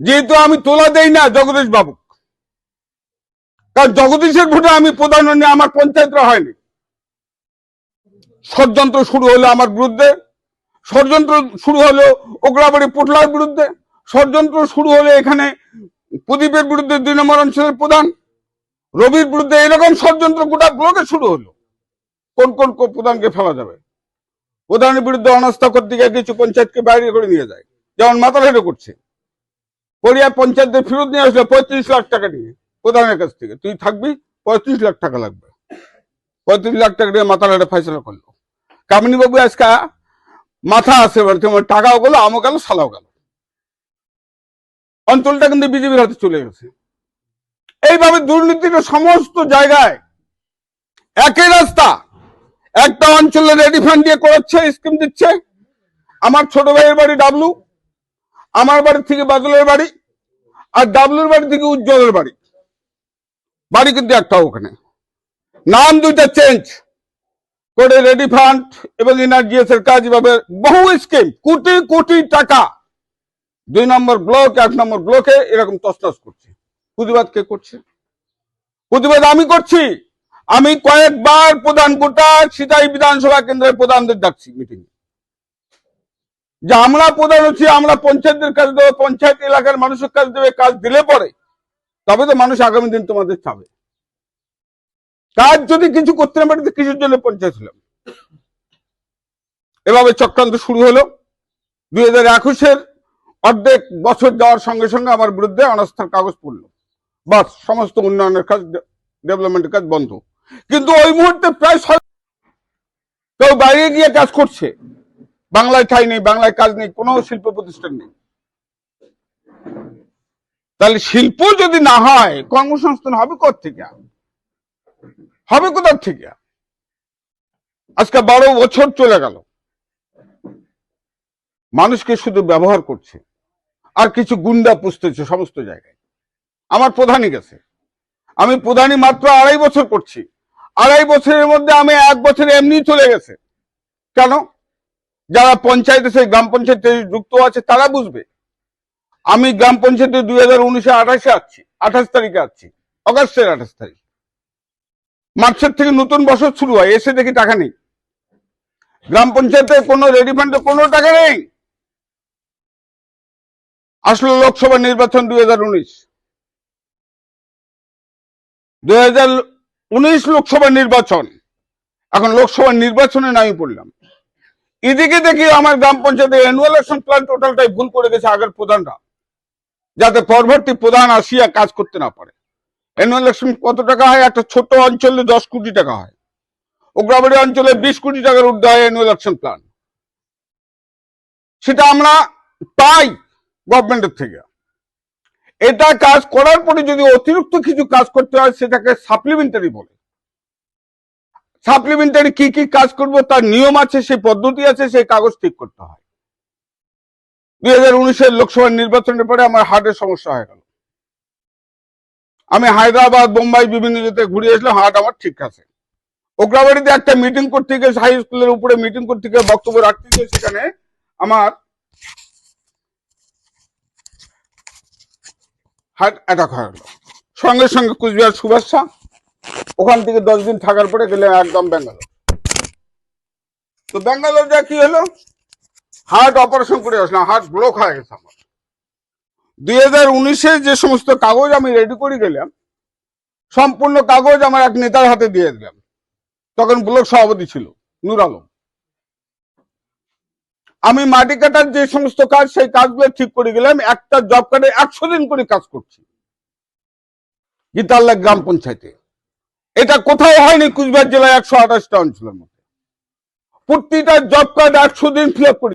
যেহেতু আমি তোলা দেই না জগদীশ বাবু, কারণ জগদীশের ভোটে আমি প্রধান হইনি, আমার পঞ্চায়েতরা হয়নি। ষড়যন্ত্র শুরু হলো আমার বিরুদ্ধে, ষড়যন্ত্র শুরু হলো ওগরাবাড়ি পোটলার বিরুদ্ধে, ষড়যন্ত্র শুরু হলো এখানে প্রদীপের বিরুদ্ধে 2 নম্বর অঞ্চলের প্রধান রবির বিরুদ্ধে, এরকম ষড়যন্ত্র গোটা ব্লকে শুরু হলো। কোন কোন প্রধানকে ফেলা যাবে, প্রধানের বিরুদ্ধে অনাস্থা করতে গিয়ে কিছু পঞ্চায়েতকে বাইরে করে নিয়ে যায়, যেমন মাথারহেটে করছে। পরিয়া পঞ্চায়েতদের ফেরত নিয়ে আসলো 35 লাখ টাকা নিয়ে প্রধানের কাছ থেকে, তুই থাকবি 35 লাখ টাকা লাগবে, 35 লাখ টাকা দিয়ে মাথারহেটে ফয়সলা করলো। কামিনী বাবু আজকে মাথা আছে, তোমার টাকাও গেল, আমও গেল, সালাও গেল, অঞ্চলটা কিন্তু বিজেপির হাতে চলে গেছে। এইভাবে দুর্নীতির সমস্ত জায়গায় একই রাস্তা, একটা অঞ্চলে রেডি ফান্ড দিয়ে করাচ্ছে, স্কিম দিচ্ছে। আমার ছোট ভাইয়ের বাড়ি ডাবলু, আমার বাড়ি থেকে বাদলের বাড়ি, আর ডাবলুর বাড়ি থেকে উজ্জ্বলের বাড়ি, বাড়ি কিন্তু একটা, ওখানে নাম দুইটা চেঞ্জ করে রেডি ফান্ড এবং এনআরজিএস এর কাজ, এভাবে বহু স্কিম, কোটি কোটি টাকা 2 নম্বর ব্লক 1 নম্বর ব্লকে এরকম তছনছ করছে। প্রতিবাদ কে করছে? প্রতিবাদ আমি করছি। আমি কয়েকবার প্রধান গোটা সিতাই বিধানসভা কেন্দ্রের প্রধানদের ডাকছি মিটিং, যে আমরা প্রধান হচ্ছি, আমরা পঞ্চায়েতের কাজ দেবো, পঞ্চায়েত এলাকার মানুষের কাজ দেবে, কাজ দিলে পরে তবে তো মানুষ আগামী দিন তোমাদের চাবে। কাজ যদি কিছু করতে না পারি তো কিছুর জন্য পঞ্চায়েত ছিলাম? এভাবে চক্রান্ত শুরু হলো। 2021-এর অর্ধেক বছর যাওয়ার সঙ্গে সঙ্গে আমার বিরুদ্ধে অনাস্থার কাগজ পড়লো, বাস সমস্ত উন্নয়নের কাজ, ডেভেলপমেন্টের কাজ বন্ধ। কিন্তু ওই মুহূর্তে প্রায় কেউ বাইরে গিয়ে কাজ করছে, বাংলায় ঠাই নেই, বাংলায় কাজ নেই, কোনো শিল্প প্রতিষ্ঠান নেই। তাহলে শিল্প যদি না হয় কর্মসংস্থান হবে কোথেকে, হবে কোথার থেকে? আজকে 12 বছর চলে গেল, মানুষকে শুধু ব্যবহার করছে, আর কিছু গুন্ডা পুষতেছে সমস্ত জায়গায়। আমার প্রধানই গেছে, আমি প্রধানই মাত্র 2.5 বছর করছি, 2.5 বছরের মধ্যে আমি 1 বছর এমনি চলে গেছে। কেন? যারা পঞ্চায়েতে, সেই গ্রাম পঞ্চায়েতে যুক্ত আছে তারা বুঝবে। আমি গ্রাম পঞ্চায়েতে 2019-এ 28 তারিখে আসছি, অগাস্টের 28 তারিখ। মার্চের থেকে নতুন বছর শুরু হয়, এসে দেখি টাকা নেই, গ্রাম পঞ্চায়েতে কোনো রেডি ফান্ডে কোনো টাকা নেই। আসলো লোকসভা নির্বাচন 2019 লোকসভা নির্বাচন, এখন লোকসভা নির্বাচনে নামি পড়লাম। এদিকে দেখি আমার গ্রাম পঞ্চায়েতে অ্যানুয়াল অ্যাকশন প্ল্যান টোটালটাই ভুল করে গেছে আগের প্রধানরা, যাতে পরবর্তী প্রধান আসিয়া কাজ করতে না পারে। অ্যানুয়াল অ্যাকশন কত টাকা হয়? একটা ছোট অঞ্চলে 10 কোটি টাকা হয়, ওগ্রাবাড়ি অঞ্চলে 20 কোটি টাকার ঊর্ধ্বে হয় অ্যানুয়াল অ্যাকশন প্ল্যান। সেটা আমরা পাই গভর্নমেন্টের থেকে। এটা কাজ করার পরে যদি অতিরিক্ত কিছু কাজ করতে হয় সেটাকে সাপ্লিমেন্টারি বলে। সাপ্লিমেন্টারি কি কি কাজ করব তার নিয়ম আছে, সেই পদ্ধতি আছে, সেই কাগজ ঠিক করতে হয়। 2019-এর লোকসভা নির্বাচনের পরে আমার হার্টের সমস্যা হয়ে গেল। আমি হায়দ্রাবাদ, বোম্বাই বিভিন্ন জায়গায় ঘুরে আসলাম, হার্ট আমার ঠিক আছে। ওগ্রাবাড়িতে একটা মিটিং করতে গিয়ে, হাই স্কুলের উপরে মিটিং করতে গিয়ে বক্তব্য রাখতে গিয়ে সেখানে আমার হার্ট অ্যাটাক হয়ে গেল। সঙ্গে সঙ্গে কুচবিহার শুভেচ্ছা, ওখান থেকে 10 দিন থাকার পরে গেলে একদম ব্যাঙ্গালোর। তো ব্যাঙ্গালোর যা কি হলো, হার্ট অপারেশন করে আসলাম, হার্ট ব্লক হয়ে গেছে আমার। 2019-এ যে সমস্ত কাগজ আমি রেডি করে গেলাম, সম্পূর্ণ কাগজ আমার এক নেতার হাতে দিয়ে দিলাম, তখন ব্লক সভাপতি ছিল নূর আলম। আমি মাটি কাটার যে সমস্ত কাজ, সেই কাজগুলো ঠিক করে গেলাম। একটা জব কার্ডে 100 দিন করে কাজ করছি গীতাল্লা গ্রাম পঞ্চায়েতে। এটা কোথাও হয়নি কুচবিহার জেলায় 128টা অঞ্চলের মধ্যে। প্রতিটা জব কার্ড 100 দিন ফিল আপ করি।